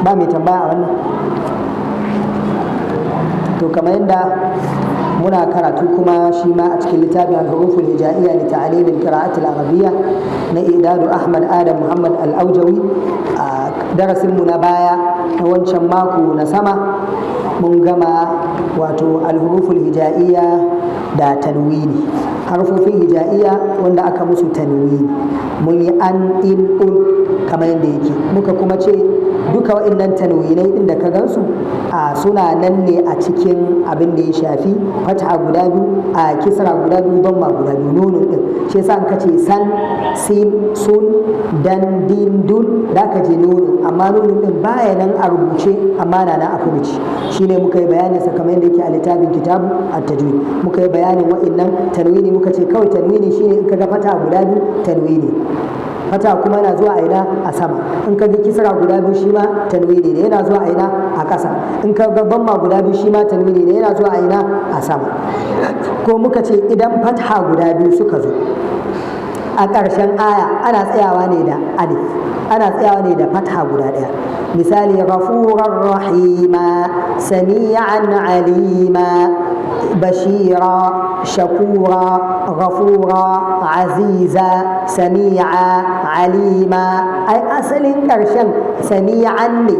ba mai tambaya a wannan? To kamar yadda muna karatu kuma shi ma a cikin littafin al-huruful hijaiya li ta'lim al-qira'at al-arabiyya na Idadu Ahmad Adam Muhammad al-Aujawi. A darasin mu na baya na wancan mako na sama mun gama wato al-huruful hijaiya da tanwini, harfofin hijaiya wanda aka musu tanwini. Mun yi an, in, un kamar yadda yake, muka kuma ce duka waɗannan tanwinai ɗin da ka gansu a suna nan ne a cikin abin da ya shafi fata guda biyu, a kisra guda biyu, damma guda biyu, nunun ɗin. Shi yasa an kace san, sin, sun, dan, din, dun, da ka je nunun, amma nunun ɗin baya nan a rubuce amma na a furuci. Shine muka yi bayanin sa kamar yadda yake a littafin kitabu at-tajwid. Muka yi bayanin waɗannan tanwini, muka ce kawai tanwini shine in ka ga fata guda biyu tanwini, fata kuma yana zuwa a ina a sama. In ka ga kisra guda biyu shi ma tanwini ne, yana zuwa a ina a ƙasa. In ka ga damma guda biyu shi ma tanwini ne, yana zuwa a ina a sama. Ko muka ce idan fatha guda biyu suka zo a ƙarshen aya ana tsayawa ne da alif, ana tsayawa ne da fatha guda ɗaya. Misali ghafurar rahima, sami'an alima, bashira, shakura, ghafura, aziza, sami'a, alima. Ai asalin ƙarshen sami'an ne,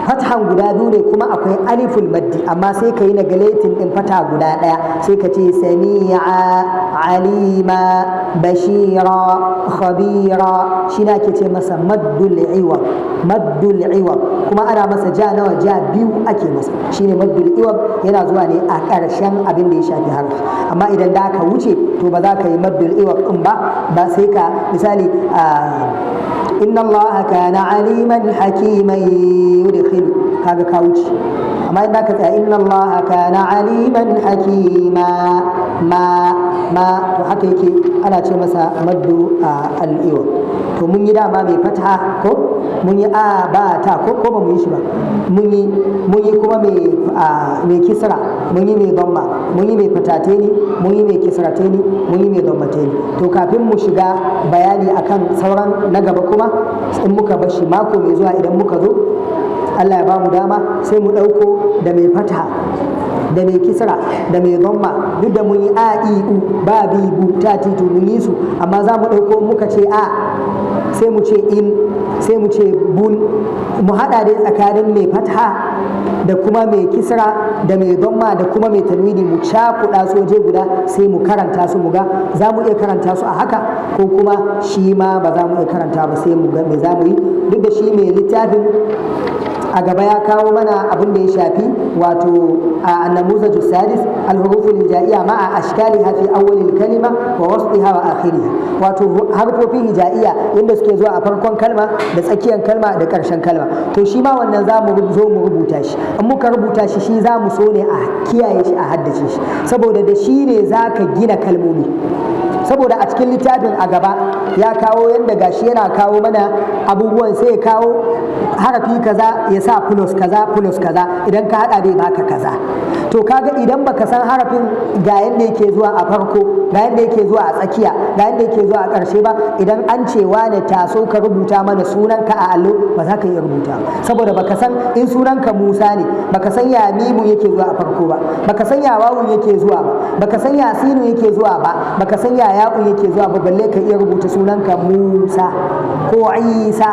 fathan guda biyu ne kuma akwai aliful maddi, amma sai ka yi negaletin ɗin fata guda ɗaya, sai ka ce sami'a, alima, bashira, khabira. Shi na ke ce masa maddul iwab, maddul iwab kuma ana masa ja nawa, ja biyu ake masa. Shine maddul iwab, yana zuwa ne a ƙarshen abin da ya shafi harfi. Amma idan da ka wuce to ba za ka yi maddul iwab ɗin ba sai ka misali inna allaha kana aliman hakiman yudkhilu, kaga ka wuce. amma idan ka tsaya inna allaha kana aliman hakima, ma to haka yake ana ce masa maddu al-iwa. To mun yi dama mai fatha ko mun yi a ba ta ko ba mu yi shi ba, mun yi kuma mai kisra, mun yi mai damma, mun yi mai fatateni, mun yi mai kisrateni, mun yi mai dammateni. To kafin mu shiga bayani akan sauran na gaba kuma in muka bar shi mako mai zuwa idan muka zo Allah ya ba mu dama sai mu ɗauko da mai fatha da mai kisra da mai damma, duk da mun yi a i u ba bi bu ta titu mun yi su, amma za mu ɗauko muka ce a sai mu ce in, sai mu ce bun, mu haɗa dai tsakanin mai fatha da kuma mai kisra da mai damma da kuma mai tanwini, mu cakuɗa su waje guda sai mu karanta su, mu ga za mu iya karanta su a haka ko kuma shi ma ba za mu iya karanta ba, sai mu ga me za mu yi. Duk da shi mai littafin a gaba ya kawo mana abin da ya shafi wato a annamuzaju sadis al-huruful hijaiya ma'a ashkaliha fi awwalil kalima wa wasfiha wa akhiriha, wato harfofin hijaiya inda suke zuwa a farkon kalma da tsakiyar kalma da ƙarshen kalma. To shi ma wannan za mu zo mu rubuta shi, in muka rubuta shi shi za mu so ne a kiyaye shi, a haddace shi, saboda da shi ne za ka gina kalmomi. Saboda a cikin littafin a gaba ya kawo yadda gashi yana kawo mana abubuwan, sai ya kawo harafi kaza ya sa plus kaza plus kaza, idan ka hada dai baka kaza. To kaga idan baka san harafin ga yadda yake zuwa a farko, ga yadda yake zuwa a tsakiya, ga yadda yake zuwa a ƙarshe ba, idan an ce wane taso ka rubuta mana sunanka a allo ba za ka iya rubuta, saboda baka san in sunanka Musa ne baka san ya mimu yake zuwa a farko ba, baka san ya wawun yake zuwa ba, baka san ya sinu yake zuwa ba, baka san ya ya'u yake zuwa ba, balle ka iya rubuta sunanka Musa ko Isa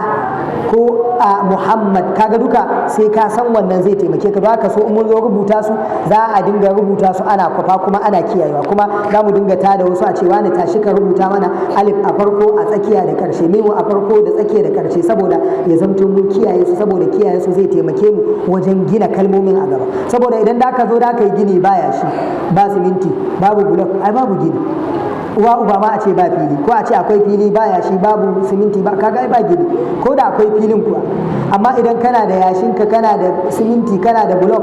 ko Muhammad. Kaga duka sai ka san wannan zai taimake ka. Ba ka so in mun zo rubuta su za a dinga rubuta su ana kwafa kuma ana kiyayewa, kuma za mu dinga tada wasu a cewa ne tashi ka rubuta mana alif a farko a tsakiya da karshe, mimu a farko da tsakiya da karshe, saboda ya zamto mun kiyaye su, saboda kiyaye su zai taimake mu wajen gina kalmomin a gaba. Saboda idan da ka zo da ka yi gini baya shi, ba siminti, babu bulok, ai babu gini. Uwa uba ma a ce ba fili, ko a ce akwai fili baya shi, babu siminti ba, kaga ai ba gini, ko da akwai filin kuwa. Amma idan kana da yashinka, kana da siminti, kana da bulok,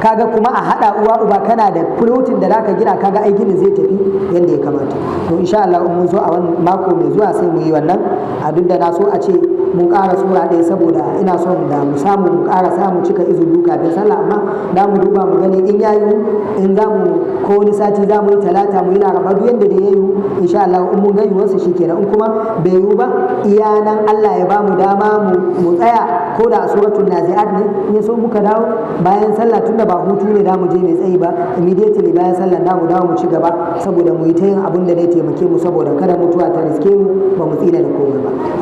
kaga kuma a hada uwa uba kana da fulotin da zaka gina, kaga ai ginin zai tafi yadda ya kamata. To insha Allah mun zo a wannan mako mai zuwa sai mu yi wannan. A duk da na so a ce mun ƙara sura ɗaya saboda ina son da mu samu mu ƙara samu cika izu biyu kafin sallah, amma da mu duba mu gani in yayi in za mu ko wani sati za mu yi talata mu yi laraba duk yadda da yayi insha Allah in mun ga yiwuwarsa shikenan, in kuma bai yiwu ba iya nan Allah ya ba mu dama mu tsaya ko da a suratul nazi'at ne in so muka dawo bayan sallah tunda ba hutu ne da mu je mai tsayi ba immediately bayan sallah da mu dawo mu ci gaba saboda mu yi ta yin abin da zai taimake mu saboda kada mutuwa ta riske mu ba mu tsira da komai ba.